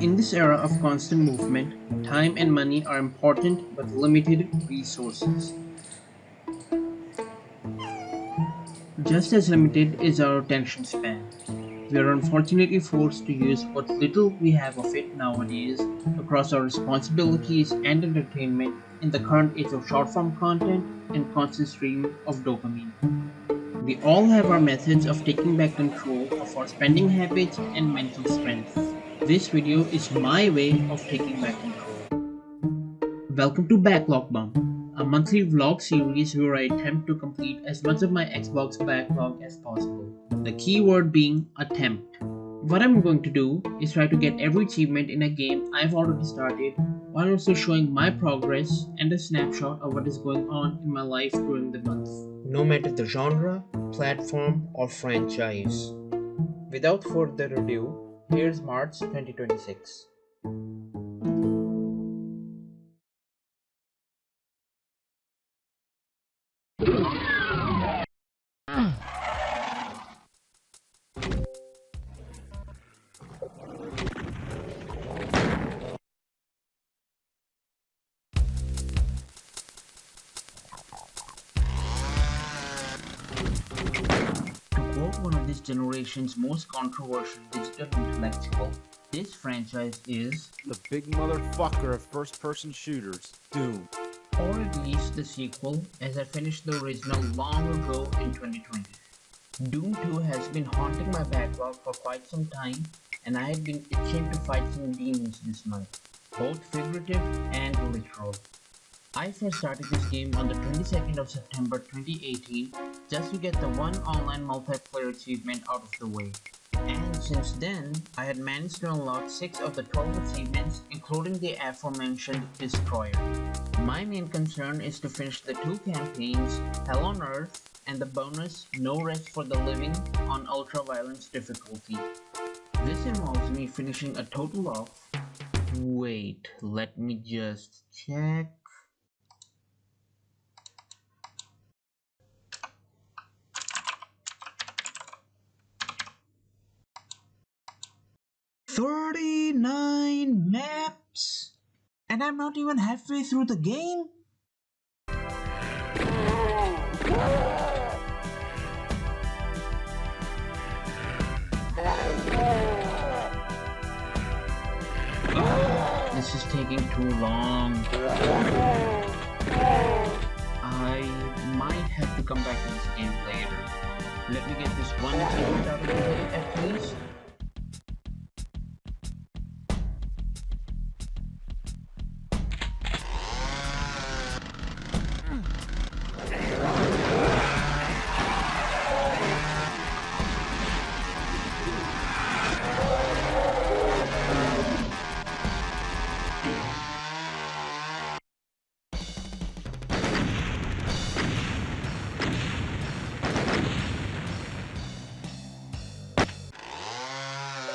In this era of constant movement, time and money are important but limited resources. Just as limited is our attention span. We are unfortunately forced to use what little we have of it nowadays across our responsibilities and entertainment in the current age of short-form content and constant stream of dopamine. We all have our methods of taking back control of our spending habits and mental strength. This video is my way of taking back control. Welcome to Backlog Bump, a monthly vlog series where I attempt to complete as much of my Xbox backlog as possible. The key word being attempt. What I'm going to do is try to get every achievement in a game I've already started while also showing my progress and a snapshot of what is going on in my life during the month, no matter the genre, platform, or franchise. Without further ado, here's March 2026. One of this generation's most controversial digital intellectual, this franchise is the big motherfucker of first-person shooters, Doom. Or at least the sequel, as I finished the original long ago in 2020. Doom 2 has been haunting my backlog for quite some time, and I have been itching to fight some demons this month, both figurative and literal. I first started this game on the 22nd of September 2018 just to get the one online multiplayer achievement out of the way. And since then, I had managed to unlock 6 of the 12 achievements, including the aforementioned Destroyer. My main concern is to finish the 2 campaigns, Hell on Earth and the bonus No Rest for the Living on Ultra Violence difficulty. This involves me finishing a total of... Wait, let me just check... 39 maps, and I'm not even halfway through the game. This is taking too long. I might have to come back to this game later. Let me get this one achievement out of the way at least.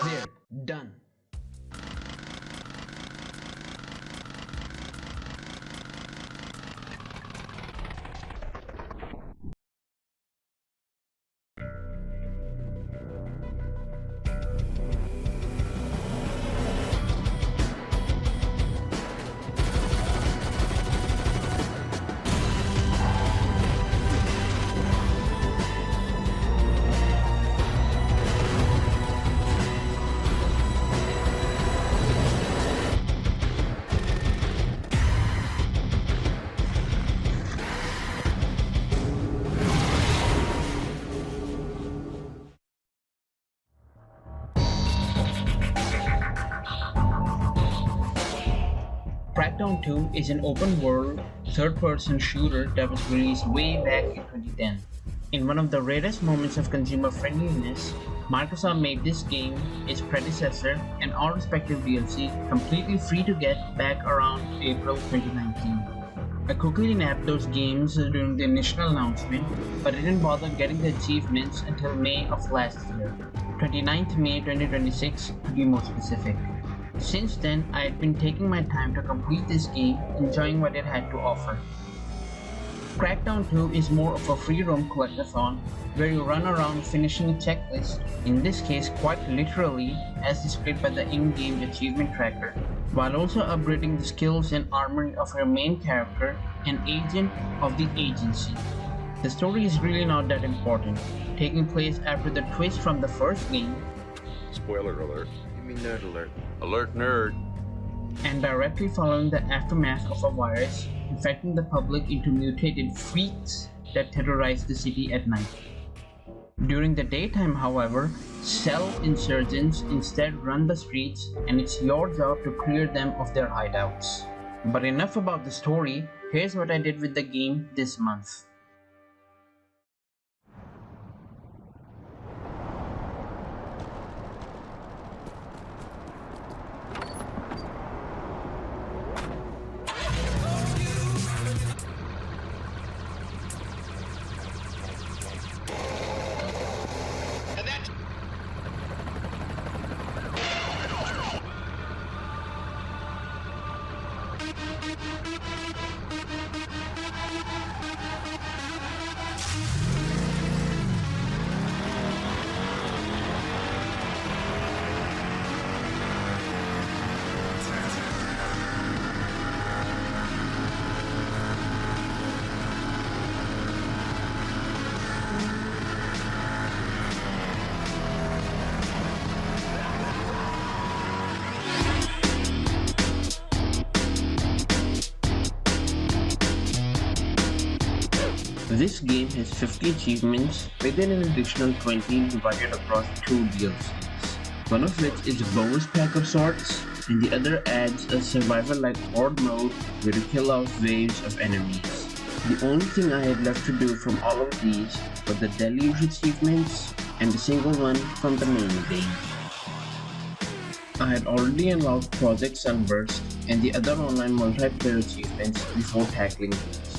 There, done. Crackdown 2 is an open-world, third-person shooter that was released way back in 2010. In one of the rarest moments of consumer friendliness, Microsoft made this game, its predecessor, and all respective DLC completely free to get back around April 2019. I quickly nabbed those games during the initial announcement, but I didn't bother getting the achievements until May of last year, 29th May 2026 to be more specific. Since then, I had been taking my time to complete this game, enjoying what it had to offer. Crackdown 2 is more of a free-roam collectathon where you run around finishing a checklist, in this case quite literally as displayed by the in-game achievement tracker, while also upgrading the skills and armor of your main character, an agent of the agency. The story is really not that important, taking place after the twist from the first game. Spoiler alert. You mean nerd alert. Alert nerd. And directly following the aftermath of a virus infecting the public into mutated freaks that terrorize the city at night. During the daytime, however, cell insurgents instead run the streets and it's your job to clear them of their hideouts. But enough about the story, here's what I did with the game this month. This game has 50 achievements with an additional 20 divided across 2 DLCs, one of which is a bonus pack of sorts, and the other adds a survivor-like horde mode where you kill off waves of enemies. The only thing I had left to do from all of these were the deluge achievements and a single one from the main game. I had already unlocked Project Sunburst and the other online multiplayer achievements before tackling these.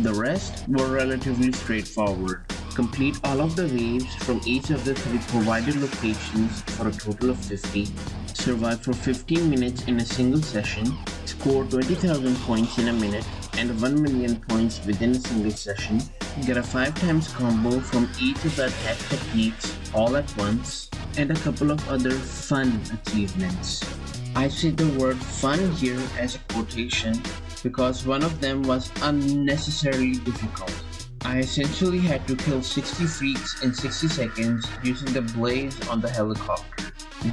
The rest were relatively straightforward. Complete all of the waves from each of the 3 provided locations for a total of 50, survive for 15 minutes in a single session, score 20,000 points in a minute and 1 million points within a single session, get a 5 times combo from each of the attack techniques all at once, and a couple of other fun achievements. I say the word fun here as a quotation because one of them was unnecessarily difficult. I essentially had to kill 60 freaks in 60 seconds using the blades on the helicopter.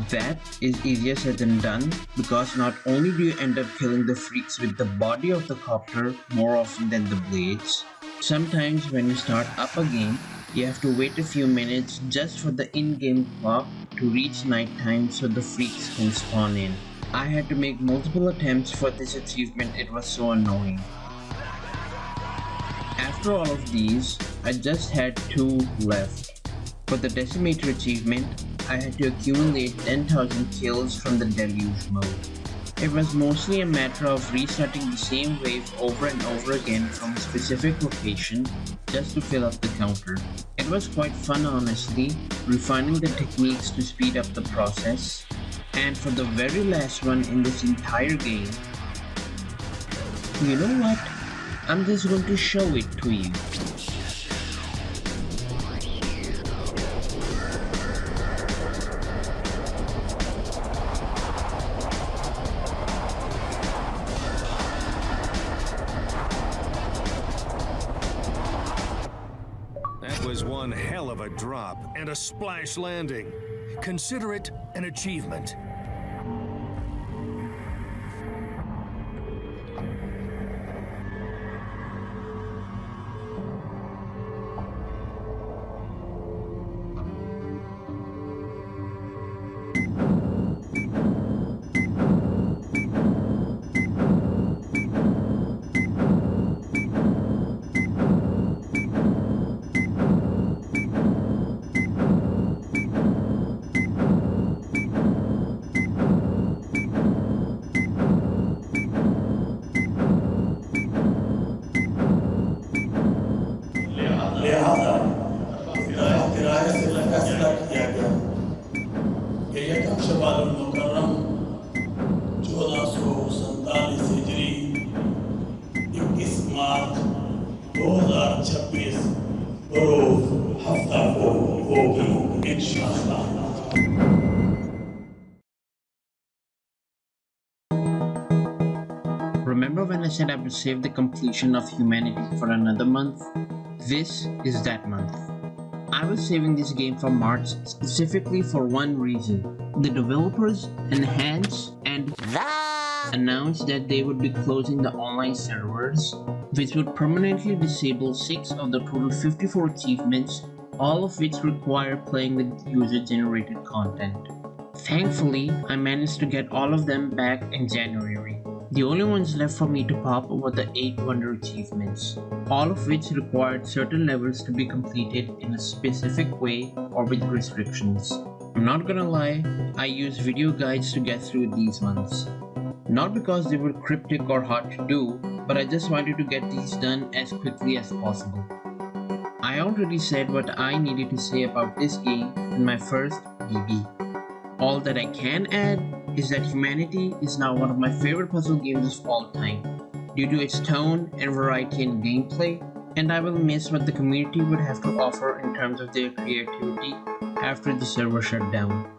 That is easier said than done because not only do you end up killing the freaks with the body of the copter more often than the blades, sometimes when you start up a game, you have to wait a few minutes just for the in-game clock to reach nighttime so the freaks can spawn in. I had to make multiple attempts for this achievement, it was so annoying. After all of these, I just had 2 left. For the Decimator achievement, I had to accumulate 10,000 kills from the deluge mode. It was mostly a matter of restarting the same wave over and over again from a specific location just to fill up the counter. It was quite fun honestly, refining the techniques to speed up the process. And for the very last one in this entire game, you know what? I'm just going to show it to you. That was one hell of a drop and a splash landing. Consider it an achievement. March 2000 Remember when I said I would save the completion of humanity for another month? This is that month. I was saving this game for March specifically for one reason. The developers, Enhance and announced that they would be closing the online servers, which would permanently disable 6 of the total 54 achievements, all of which require playing with user-generated content. Thankfully, I managed to get all of them back in January. The only ones left for me to pop were the 8 Wonder achievements, all of which required certain levels to be completed in a specific way or with restrictions. I'm not gonna lie, I used video guides to get through these ones. Not because they were cryptic or hard to do, but I just wanted to get these done as quickly as possible. I already said what I needed to say about this game in my first eevee. All that I can add is that Humanity is now one of my favorite puzzle games of all time, due to its tone and variety in gameplay, and I will miss what the community would have to offer in terms of their creativity after the server shut down.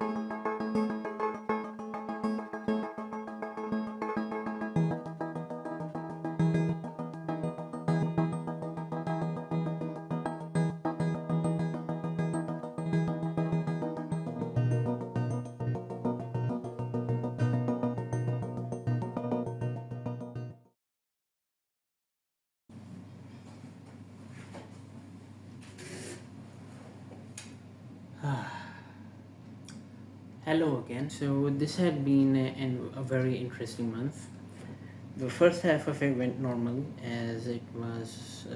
Hello again. So this had been a very interesting month. The first half of it went normal as it was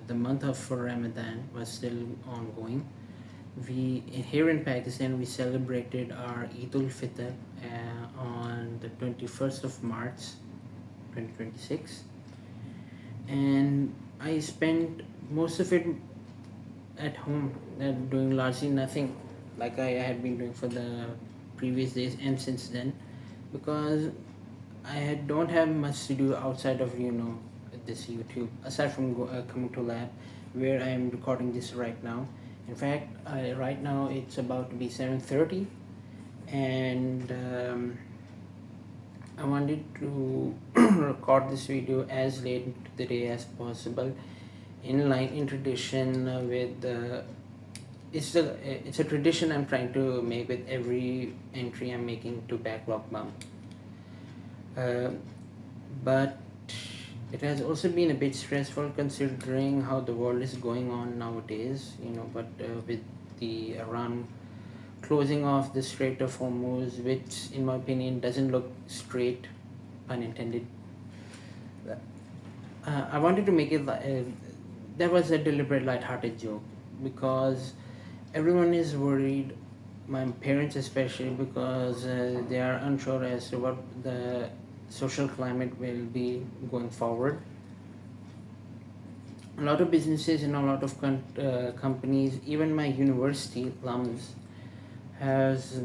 the month of Ramadan was still ongoing. Here in Pakistan we celebrated our Eid-ul-Fitr on the 21st of March 2026, and I spent most of it at home doing largely nothing like I had been doing for the previous days and since then, because don't have much to do outside of this YouTube, aside from coming to lab where I am recording this right now. In fact, right now it's about to be 7:30, and I wanted to record this video as late into the day as possible, in tradition with it's a tradition I'm trying to make with every entry I'm making to Backlog Bump. But it has also been a bit stressful considering how the world is going on nowadays, but with the Iran closing off the Strait of Hormuz, which in my opinion doesn't look straight, pun intended. I wanted to make it that was a deliberate light-hearted joke, because everyone is worried, my parents especially, because they are unsure as to what the social climate will be going forward. A lot of businesses and a lot of companies, even my university alums, has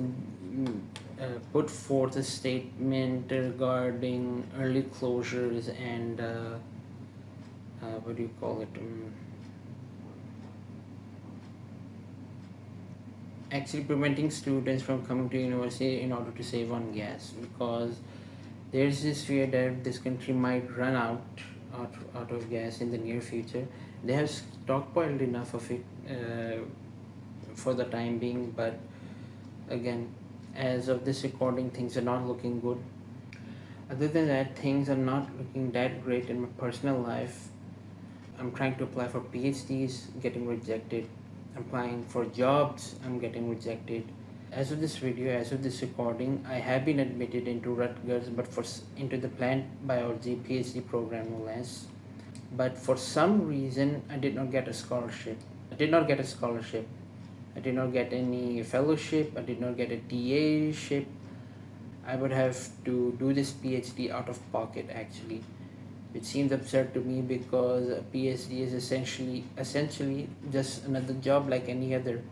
put forth a statement regarding early closures and what do you call it? Actually preventing students from coming to university in order to save on gas, because there's this fear that this country might run out of gas in the near future. They have stockpiled enough of it for the time being, but again, as of this recording, things are not looking good. Other than that, things are not looking that great in my personal life. I'm trying to apply for PhDs, getting rejected. Applying for jobs, I'm getting rejected. As of this recording, I have been admitted into Rutgers, but into the plant biology PhD program, no less. But for some reason, I did not get a scholarship. I did not get any fellowship. I did not get a TA-ship. I would have to do this PhD out of pocket, actually. It seems absurd to me, because a PhD is essentially just another job like any other.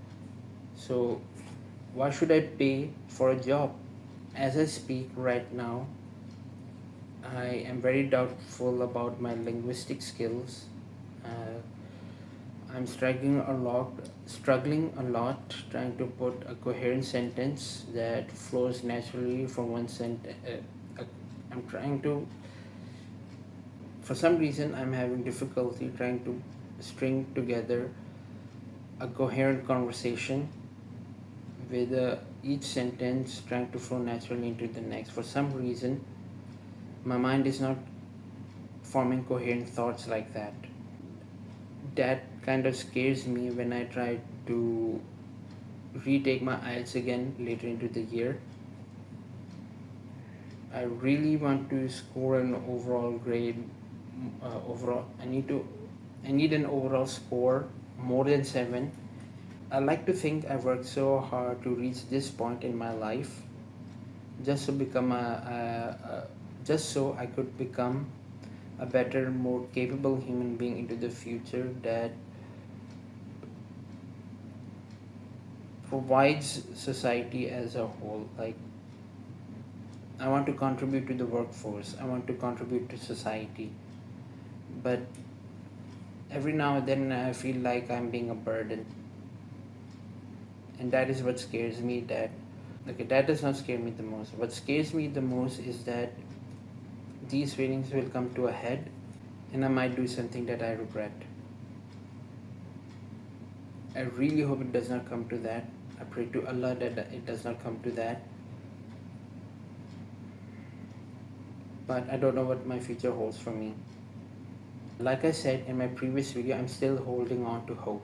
So why should I pay for a job? As I speak right now, I am very doubtful about my linguistic skills. I'm struggling a lot trying to put a coherent sentence that flows naturally from one sentence. I'm trying to For some reason, I'm having difficulty trying to string together a coherent conversation with each sentence trying to flow naturally into the next. For some reason, my mind is not forming coherent thoughts like that. That kind of scares me when I try to retake my IELTS again later into the year. I really want to score an overall grade. I need an overall score more than 7. I like to think I worked so hard to reach this point in my life, just to become just so I could become a better, more capable human being into the future that provides society as a whole. Like, I want to contribute to the workforce, I want to contribute to society, but every now and then I feel like I'm being a burden. And that is what scares me. That does not scare me the most. What scares me the most is that these feelings will come to a head and I might do something that I regret. I really hope it does not come to that. I pray to Allah that it does not come to that. But I don't know what my future holds for me. Like I said in my previous video, I'm still holding on to hope.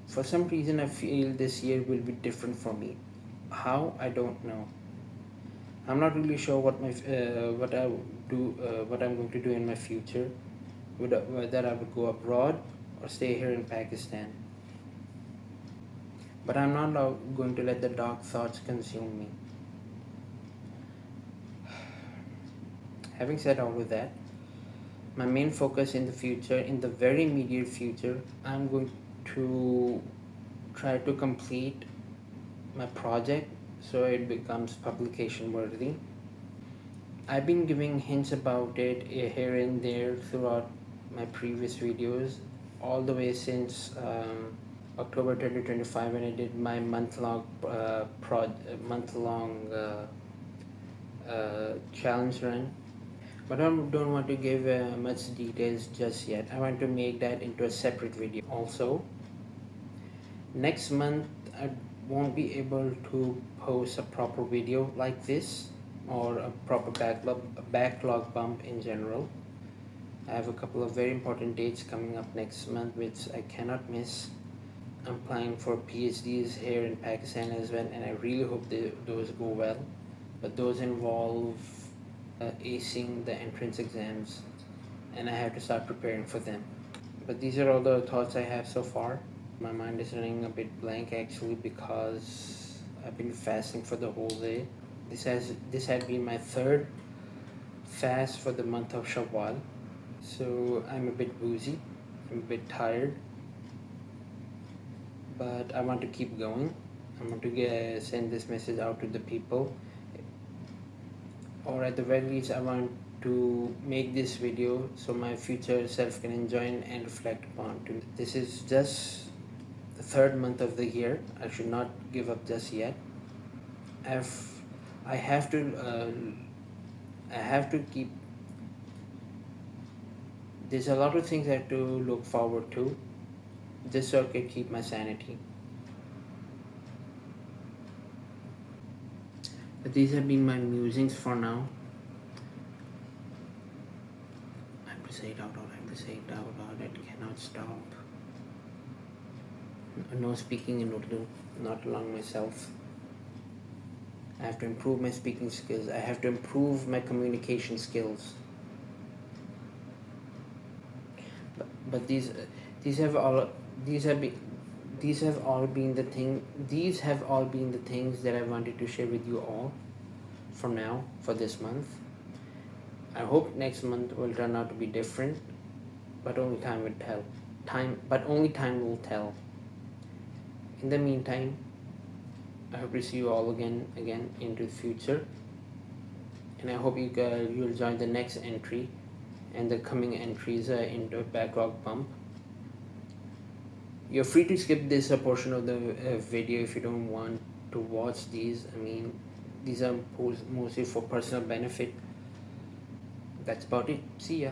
For some reason, I feel this year will be different for me. How? I don't know. I'm not really sure what I'm going to do in my future. Whether I would go abroad or stay here in Pakistan. But I'm not going to let the dark thoughts consume me. Having said all of that, my main focus in the future, in the very immediate future, I'm going to try to complete my project so it becomes publication worthy. I've been giving hints about it here and there throughout my previous videos, all the way since October 2025 when I did my month-long challenge run. But I don't want to give much details just yet. I want to make that into a separate video. Also, next month I won't be able to post a proper video like this or a proper backlog bump in general. I have a couple of very important dates coming up next month which I cannot miss. I'm applying for PhDs here in Pakistan as well, and I really hope those go well. But those involve acing the entrance exams, and I have to start preparing for them. But these are all the thoughts I have so far. My mind is running a bit blank actually because I've been fasting for the whole day. This had been my 3rd fast for the month of Shawwal, so I'm a bit woozy, I'm a bit tired, but I want to keep going. I want to send this message out to the people, or at the very least I want to make this video so my future self can enjoy and reflect upon too. This is just the 3rd month of the year. I should not give up just yet. I have to keep. There's a lot of things I have to look forward to, just so I can keep my sanity. But these have been my musings for now. I have to say it out loud. I have to say it out loud. It cannot stop. No speaking in Urdu, not allowing myself. I have to improve my speaking skills. I have to improve my communication skills. But these have all been the things that I wanted to share with you all for now, for this month. I hope next month will turn out to be different, but only time will tell. Only time will tell. In the meantime, I hope to see you all again into the future, and I hope you'll join the next entry and the coming entries into Backlog Bump. You're free to skip this portion of the video if you don't want to watch these. I mean, these are mostly for personal benefit. That's about it. See ya.